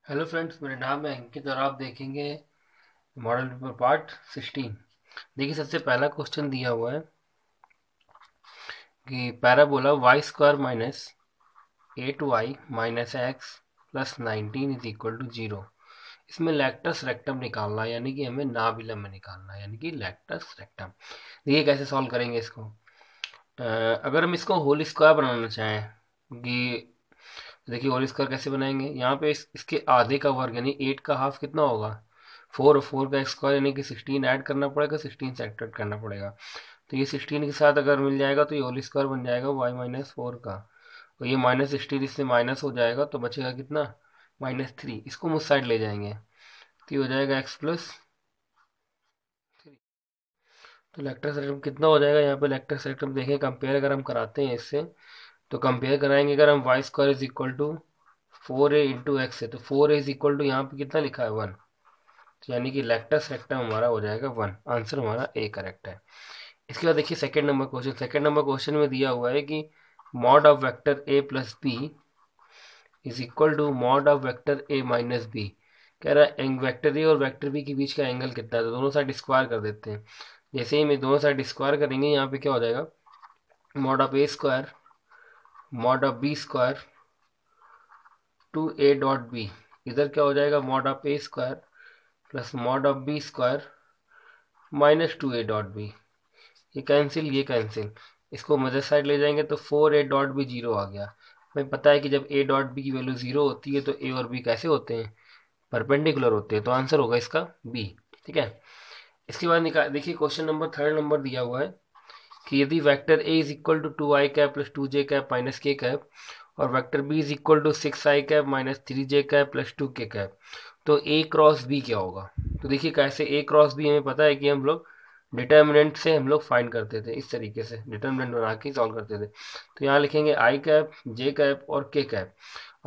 Hello friends, मेरा नाम है अंकित और आप देखेंगे मॉडल पेपर पार्ट 16। देखिए, सबसे पहला क्वेश्चन दिया हुआ है कि parabola Y square minus 8y minus X plus 19 is equal to 0। इसमें लेक्टस रेक्टम निकालना है, यानी कि हमें नाभिलंब निकालना है, यानी कि लेक्टस रेक्टम। देखिए कैसे सॉल्व करेंगे इसको। अगर हम इसको होल स्क्वायर बनाना चाहें कि देखिए होल स्क्वायर कैसे बनाएंगे। यहाँ पे इसके आधे का वर्ग यानी 8 का हाफ कितना होगा 4, और 4 का स्क्वायर यानी कि 16 ऐड करना पड़ेगा, 16 सब्ट्रैक्ट करना पड़ेगा। तो ये 16 के साथ अगर मिल जाएगा तो ये होल स्क्वायर बन जाएगा y माइनस 4 का, और ये माइनस 16 इससे माइनस हो जाएगा तो बचेगा कितना -3। इसको मुझ साइड ले जाएंगे तो ये हो जाएगा x प्लस 3। तो लेक्टर सेक्टम कितना हो जाएगा। यहाँ पे लेक्टर सेक्टम देखें, कंपेयर अगर हम कराते हैं इससे तो कंपेयर कराएंगे। अगर हम Y square is equal to 4a into X है तो 4a इज इक्वल टू यहाँ पे कितना लिखा है 1, तो यानी कि लेक्टस रेक्टम हमारा हो जाएगा 1। आंसर हमारा ए करेक्ट है। इसके बाद देखिए second number question. Second number question में दिया हुआ है कि mod of vector a plus B is equal to mod of vector a minus B. कह रहा है वेक्टर ए और वेक्टर बी के बीच का एंगल कितना है, तो दोनों साइड स्क्वायर कर देते हैं। जैसे ही मैं दोनों साइड स्क्वायर करेंगे यहाँ पे क्या हो जाएगा mod of A square mod of B square two A dot B. इधर क्या हो जाएगा mod of A square plus mod of B square minus 2a dot B. ये कैंसिल ये कैंसिल, इसको मदर साइड ले जाएंगे तो 4a डॉट बी 0 आ गया। हमें पता है कि जब a डॉट बी की वैल्यू 0 होती है तो a और b कैसे होते हैं, परपेंडिकुलर होते हैं। तो आंसर होगा इसका b। ठीक है। इसके बाद निकाल देखिए क्वेश्चन नंबर थर्ड नंबर दिया हुआ है कि यदि vector a is equal to 2i cap plus 2j cap minus k cap और vector b is equal to 6i cap minus 3j cap plus 2k cap, तो a क्रॉस b क्या होगा। तो देखिए कैसे a क्रॉस b हमें पता है कि हम लोग डिटर्मिनेंट से हम लोग फाइंड करते थे, इस तरीके से डिटर्मिनेंट बना के सॉल्व करते थे। तो यहाँ लिखेंगे आई कैप जे कैप और के कैप।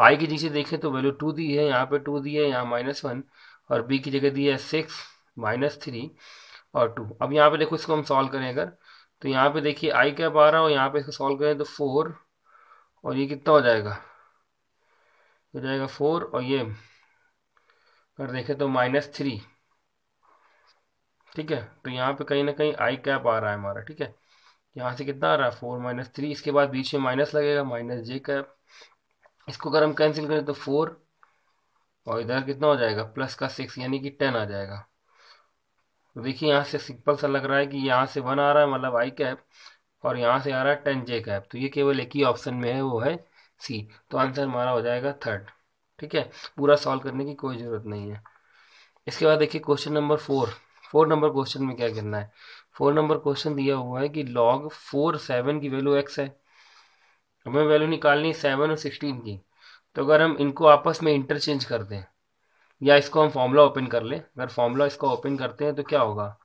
आई की नीचे देखें तो वैल्यू 2 दी है, यहाँ पे 2 दी है, यहाँ -1, और बी की जगह दी है 6 -3 और 2। अब यहाँ पे देखो इसको हम सॉल्व करें अगर, तो यहाँ पे देखिए आई कैप आ रहा है और यहाँ पे इसको सॉल्व करें तो 4, और ये कितना हो जाएगा 4, और ये अगर देखें तो -3। ठीक है। तो यहाँ पे कहीं ना कहीं आई कैप आ रहा है हमारा। ठीक है। यहाँ से कितना आ रहा है 4 -3, इसके बाद बीच में माइनस लगेगा माइनस जे कैप। इसको अगर हम कैंसिल करें तो 4, और इधर कितना हो जाएगा प्लस का 6 यानी कि 10 आ जाएगा। तो देखिए यहाँ से सिंपल सा लग रहा है कि यहाँ से 1 आ रहा है मतलब आई कैप, और यहाँ से आ रहा है 10 जे कैप। तो ये केवल एक ही ऑप्शन में है, वो है सी। तो आंसर हमारा हो जाएगा थर्ड। ठीक है। पूरा सॉल्व करने की कोई ज़रूरत नहीं है। इसके बाद देखिए क्वेश्चन नंबर 4 नंबर क्वेश्चन में क्या करना है। 4 नंबर क्वेश्चन दिया हुआ है कि log 4 7 की वैल्यू x है। हमें वैल्यू निकालनी है 7 और 16 की। तो अगर हम इनको आपस में इंटरचेंज कर दें या इसको हम फॉर्मूला ओपन कर लें, अगर फॉर्मूला इसको ओपन करते हैं तो क्या होगा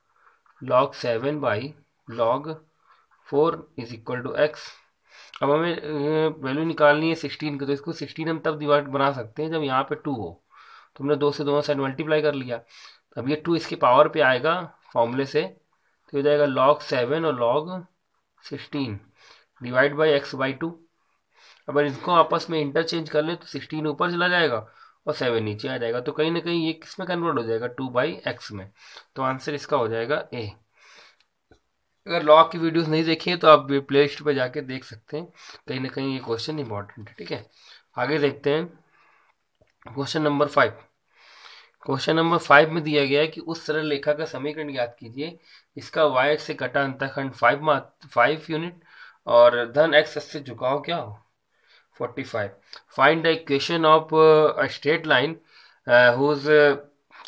log 7 by log 4 is equal to X. अब हमें वैल्यू निकालनी है 16 की, तो इसको 16 हम तब डिवाइड बना सकते हैं जब यहाँ पे 2 हो। तो हमने 2 से दोनों साइड मल्टीप्लाई कर लिया। अब ये 2 इसके पावर पे आएगा फॉर्मूले से, तो हो जाएगा log 7 और log 16 divide by x by 2। अगर इसको आपस में इंटरचेंज कर ले तो 16 ऊपर चला जाएगा और 7 नीचे आ जाएगा। तो कहीं ना कहीं ये किस में कन्वर्ट हो जाएगा 2/x में। तो आंसर इसका हो जाएगा ए। अगर लॉग की वीडियोस नहीं देखी है तो आप प्ले लिस्ट पर जाके देख सकते हैं, कहीं ना कहीं ये क्वेश्चन इंपॉर्टेंट है। ठीक है। आगे देखते हैं क्वेश्चन नंबर 5। क्वेश्चन नंबर 5 में दिया गया है कि उस सरल रेखा का समीकरण ज्ञात कीजिए इसका y अक्ष से कटा अंतःखंड 5 यूनिट और धन x अक्ष से झुकाव क्या हो 45। Find the equation of a straight line whose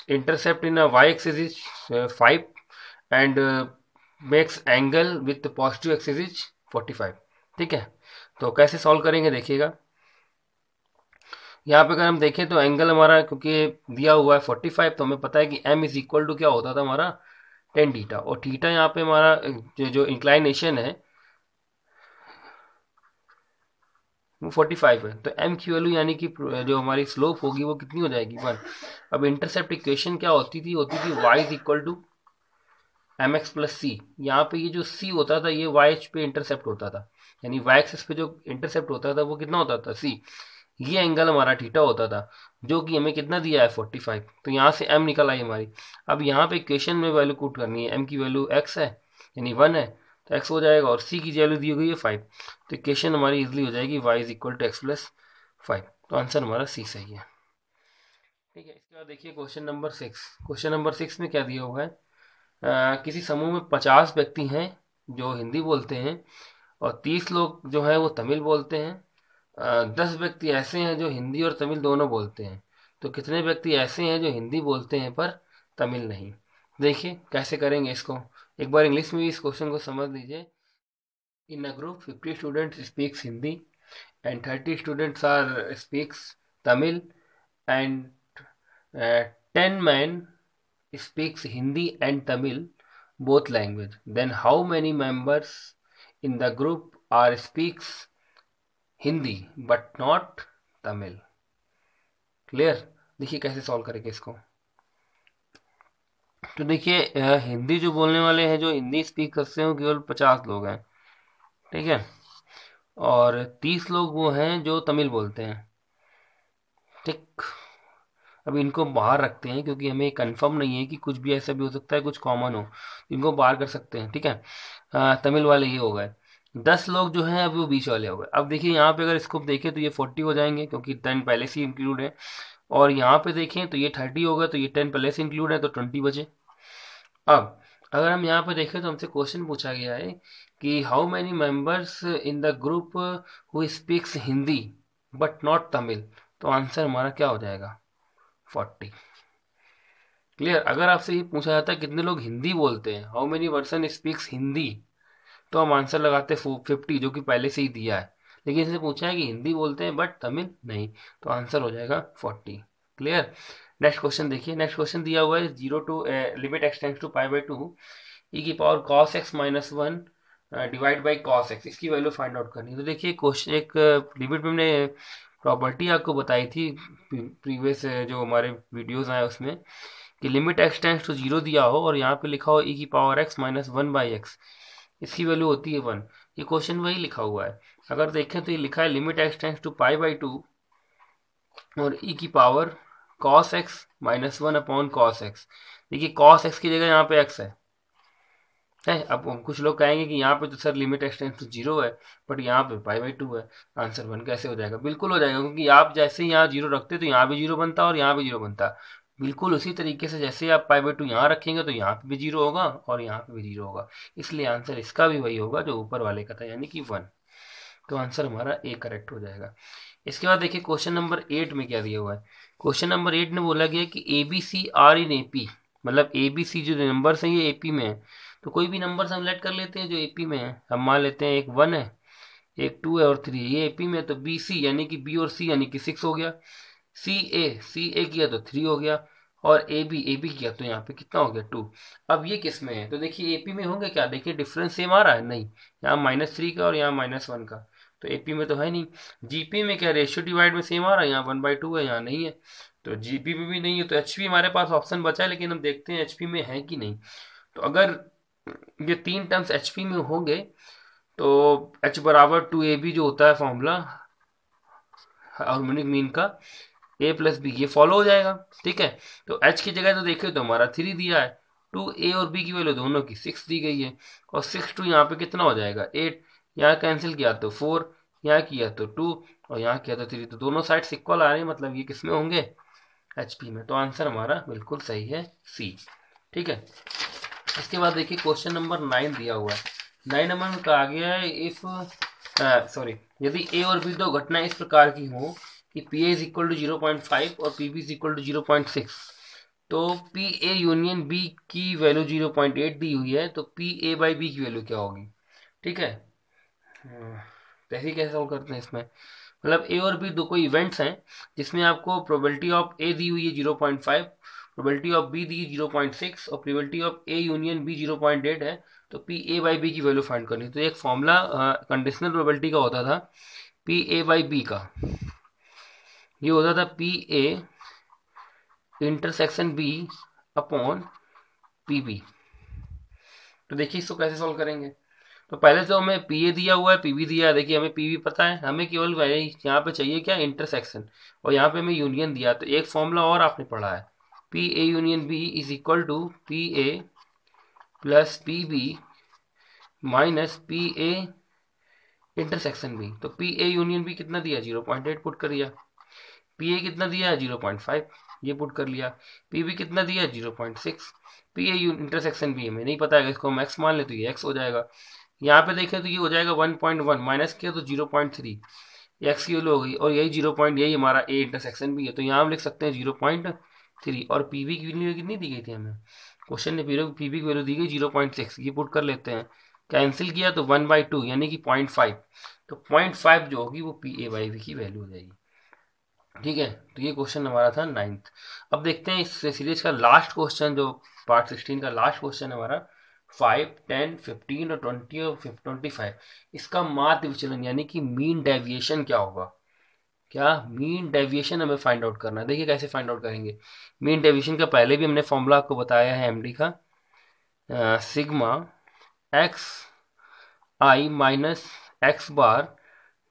intercept in a y axis is 5 and makes angle with the positive axis is 45। ठीक है। तो कैसे सॉल्व करेंगे देखिएगा। यहाँ पे अगर हम देखें तो एंगल हमारा क्योंकि दिया हुआ है 45, तो हमें पता है कि m इज इक्वल टू क्या होता था हमारा tan थीटा, और थीटा यहाँ पे हमारा जो इंक्लाइनेशन है वो 45 है। तो m की वैल्यू यानी कि जो हमारी स्लोप होगी वो कितनी हो जाएगी 1। अब इंटरसेप्ट इक्वेशन क्या होती थी y is equal to M X plus C. यहाँ पे ये जो c होता था ये y पे इंटरसेप्ट होता था, यानी y एक्सिस पे जो इंटरसेप्ट होता था वो कितना होता था c। ये एंगल हमारा थीटा होता था, जो कि हमें कितना दिया है 45। तो यहाँ से m निकल आई हमारी। अब यहाँ पे इक्वेशन में वैल्यू पुट करनी है, m की वैल्यू x है यानी 1 है तो x हो जाएगा, और c की वैल्यू दी हुई है 5। तो इक्वेशन हमारी इजिली हो जाएगी y is equal to X plus 5। तो आंसर हमारा सी सही है। ठीक है, इसके बाद देखिए क्वेश्चन नंबर 6। क्वेश्चन नंबर 6 में क्या दिया हुआ है, किसी समूह में 50 व्यक्ति हैं जो हिंदी बोलते हैं और 30 लोग जो हैं वो तमिल बोलते हैं। 10 व्यक्ति ऐसे हैं जो हिंदी और तमिल दोनों बोलते हैं, तो कितने व्यक्ति ऐसे हैं जो हिंदी बोलते हैं पर तमिल नहीं। देखिए कैसे करेंगे इसको, एक बार इंग्लिश में भी इस क्वेश्चन को समझ लीजिए। In a group 50 students speaks Hindi and 30 students are speaks Tamil and 10 men speaks Hindi and Tamil both language. Then how many members in the group are speaks Hindi but not Tamil? Clear. देखिए कैसे solve करेंगे इसको। तो देखिए हिंदी जो बोलने वाले हैं, जो हिंदी स्पीक करते हैं वो केवल 50 लोग हैं, ठीक है, और 30 लोग वो हैं जो तमिल बोलते हैं। ठीक, अब इनको बाहर रखते हैं क्योंकि हमें कंफर्म नहीं है कि कुछ भी ऐसा भी हो सकता है, कुछ कॉमन हो, इनको बाहर कर सकते हैं। ठीक है, तमिल वाले ये हो गए। 10 लोग जो हैं अभी वो बीच वाले हो गए। अब देखिए यहाँ पे अगर इसको देखें तो ये 40 हो जाएंगे क्योंकि 10 पहले से इंक्लूड है, और यहाँ पे देखें तो ये 30 होगा, तो ये 10 पहले से इंक्लूड है तो 20 बचे। अब अगर हम यहाँ पे देखें तो हमसे क्वेश्चन पूछा गया है कि how many members in the group who speaks Hindi but not Tamil, तो आंसर हमारा क्या हो जाएगा 40। क्लियर। अगर आपसे ये पूछा जाता है कितने लोग हिंदी बोलते हैं, how many person speaks Hindi, तो हम आंसर लगाते 50 जो कि पहले से ही दिया है। लेकिन इसने पूछा है कि हिंदी बोलते हैं बट तमिल नहीं, तो आंसर हो जाएगा 40। क्लियर। नेक्स्ट क्वेश्चन देखिए। नेक्स्ट क्वेश्चन दिया हुआ है 0 to limit X tends to pi by 2 E की power cos X minus 1 divide by cos X, इसकी वैल्यू फाइंड आउट करनी है। तो देखिए क्वेश्चन एक लिमिट में हमने प्रॉपर्टी आपको बताई थी प्रीवियस जो हमारे वीडियोस आए उसमें, कि लिमिट एक्स टेंड्स टू 0 दिया हो और यहाँ पे लिखा हो ई की power x minus 1 by x, इसकी वैल्यू होती है 1। ये क्वेश्चन वही लिखा हुआ है। अगर देखें तो ये लिखा है limit X tends to pi by 2 और ई की power cos X minus 1 upon cos X. देखिए कॉस एक्स की जगह यहाँ पे एक्स है। अब कुछ लोग कहेंगे कि यहाँ पे तो sir limit X tends to 0 है बट यहाँ पे पाई बाई 2 है, आंसर 1 कैसे हो जाएगा। बिल्कुल हो जाएगा, क्योंकि आप जैसे ही यहाँ 0 रखते तो यहाँ भी 0 बनता और यहाँ भी 0 बनता। बिल्कुल उसी तरीके से जैसे आप पाई बाई 2 यहाँ रखेंगे तो यहाँ पे भी 0 होगा और यहाँ पे भी 0 होगा, इसलिए आंसर इसका भी वही होगा जो ऊपर वाले का था, यानी कि 1। तो आंसर हमारा ए करेक्ट हो जाएगा। इसके बाद देखिए क्वेश्चन नंबर 8 में क्या दिया हुआ है। क्वेश्चन नंबर 8 में बोला गया कि A B C are in AP, मतलब ए बी सी जो नंबर्स हैं ये एपी में है। तो कोई भी नंबर्स हम लेट कर लेते हैं जो एपी में है। हम मान लेते हैं एक 1 है, एक 2 है और 3, ये एपी में है। तो बी सी यानी कि बी और सी यानी कि 6 हो गया। सी ए किया तो 3 हो गया, और ए बी किया तो यहाँ पे कितना हो गया 2। अब ये किस में है, तो देखिए एपी में होंगे क्या, देखिए डिफरेंस सेम आ रहा है, नहीं, यहाँ -3 का और यहाँ -1 का, तो एपी में तो है नहीं। जीपी में क्या रेशियो डिवाइड में सेम आ रहा है, यहाँ 1/2 है, यहाँ नहीं है, तो जीपी में भी नहीं है। तो एचपी हमारे पास ऑप्शन बचा है, लेकिन हम देखते हैं एचपी में है कि नहीं। तो अगर ये 3 टर्म्स एचपी में होंगे तो एच बराबर 2ab जो होता है फॉर्मूला हार्मोनिक मीन का, a प्लस बी, ये फॉलो हो जाएगा। ठीक है, तो h की जगह तो देखे तो हमारा 3 दिया है, 2a और b की वैल्यू दोनों की 6 दी गई है, और 6 2 यहाँ पे कितना हो जाएगा 8, यहाँ कैंसिल किया तो 4, यहाँ किया तो 2 और यहाँ किया तो 3, तो दोनों साइड्स इक्वल आ रहे हैं, मतलब ये किसमें होंगे HP में। तो आंसर हमारा बिल्कुल सही है सी। ठीक है, इसके बाद देखिए क्वेश्चन नंबर 9 दिया हुआ है। 9 नंबर में कहा गया है इफ यदि ए और बी दो घटनाएं इस प्रकार की हो कि P A is equal to 0.5 और P B is equal to 0.6, तो पी ए यूनियन बी की वैल्यू 0.8 दी हुई है, तो पी ए बाई बी की वैल्यू क्या होगी। ठीक है, तो ऐसे कैसे सॉल्व करते हैं इसमें, मतलब ए और बी दो कोई इवेंट्स हैं जिसमें आपको प्रोबेबिलिटी ऑफ ए दी हुई है 0.5, प्रोबेबिलिटी ऑफ बी दी 0.6 और probability of A union B 0.8 है। तो पी ए बाई बी की वैल्यू फाइंड करनी। तो एक फॉर्मूला कंडीशनल प्रोबेबिलिटी का होता था पी ए बाई बी का, ये होता था P A intersection B upon P B. तो देखिए इसको कैसे सॉल्व करेंगे। तो पहले तो हमें पी ए दिया हुआ है, पी बी दिया है। देखिए हमें पी बी पता है, हमें केवल यहाँ पे चाहिए क्या, इंटरसेक्शन, और यहाँ पे हमें यूनियन दिया। तो एक फॉर्मूला और आपने पढ़ा है, P A union B is equal to P A plus P B minus P A intersection B. तो पी ए यूनियन बी कितना दिया, 0.8 पुट कर दिया। पी ए कितना दिया है, 0.5, ये पुट कर लिया। पी बी कितना दिया है, 0.6। पी ए इंटरसेक्शन बी हमें नहीं पता है, इसको हम एक्स मान ले तो ये एक्स हो जाएगा। यहाँ पे देखें तो ये हो जाएगा 1.1, माइनस किया तो 0.3, एक्स की वैल्यू हो गई। और यही यही हमारा ए इंटरसेक्शन भी है, तो यहाँ हम लिख सकते हैं 0.3। और पी बी की वैल्यू कितनी दी गई थी हमें, क्वेश्चन ने पी बी की वैल्यू दी गई 0.6, ये पुट कर लेते हैं। कैंसिल किया तो 1/2 यानी कि 0.5। तो 0.5 जो होगी वो पी ए बाई बी की वैल्यू हो जाएगी। ठीक है, तो ये क्वेश्चन हमारा था 9th। अब देखते हैं इस सीरीज का लास्ट क्वेश्चन, जो पार्ट 16 का लास्ट क्वेश्चन है हमारा 5, 10, 15 और 20 और 25। इसका माध्य विचलन यानी कि मीन डेविएशन क्या होगा, क्या मीन डेविएशन हमें फाइंड आउट करना है। देखिए कैसे फाइंड आउट करेंगे। मीन डेविएशन का पहले भी हमने फॉर्मूला आपको बताया है एमडी का, sigma X I minus X bar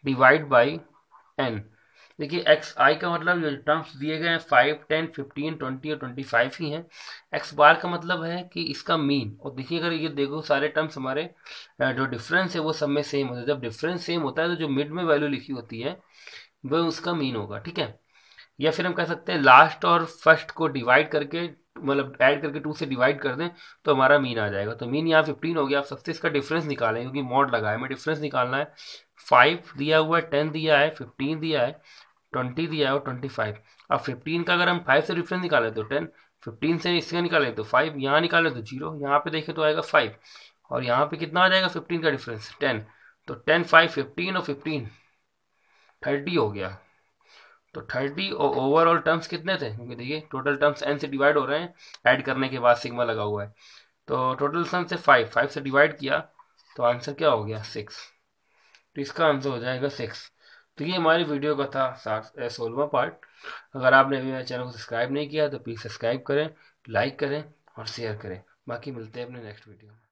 divide by N. देखिए एक्स आई का मतलब जो टर्म्स दिए गए हैं 5, 10, 15, 20 और 25 ही हैं। एक्स बार का मतलब है कि इसका मीन। और देखिए अगर ये देखो सारे टर्म्स हमारे जो डिफरेंस है वो सब में सेम होता है। जब डिफरेंस सेम होता है तो जो मिड में वैल्यू लिखी होती है वह उसका मीन होगा। ठीक है, या फिर हम कह सकते हैं लास्ट और फर्स्ट को डिवाइड करके, मतलब ऐड करके 2 से डिवाइड कर दें तो हमारा मीन आ जाएगा। तो मीन यहाँ 15 हो गया। आप सबसे इसका डिफरेंस निकालें क्योंकि मॉड लगा है, हमें डिफरेंस निकालना है। 5 दिया हुआ है, 10 दिया है, 15 दिया है, 20 दिया है और 25। अब 15 का अगर हम 5 से डिफरेंस निकालें तो 10, 15 से इसका निकालें तो 5, यहाँ निकालें तो 0, यहाँ पे देखें तो आएगा 5, और यहाँ पे कितना आ जाएगा 15 का डिफरेंस 10। तो 10, 5, 15 और 15 30 हो गया। तो 30 और ओवरऑल टर्म्स कितने थे, क्योंकि देखिए टोटल टर्म्स n से डिवाइड हो रहे हैं, ऐड करने के बाद सिग्मा लगा हुआ है। तो टोटल सम से 5 से डिवाइड किया तो आंसर क्या हो गया 6। तो इसका आंसर हो जाएगा 6। तो ये हमारी वीडियो का था 16वां पार्ट। अगर आपने अभी मेरे चैनल को सब्सक्राइब नहीं किया तो प्लीज़ सब्सक्राइब करें, लाइक करें और शेयर करें। बाकी मिलते हैं अपने नेक्स्ट वीडियो में।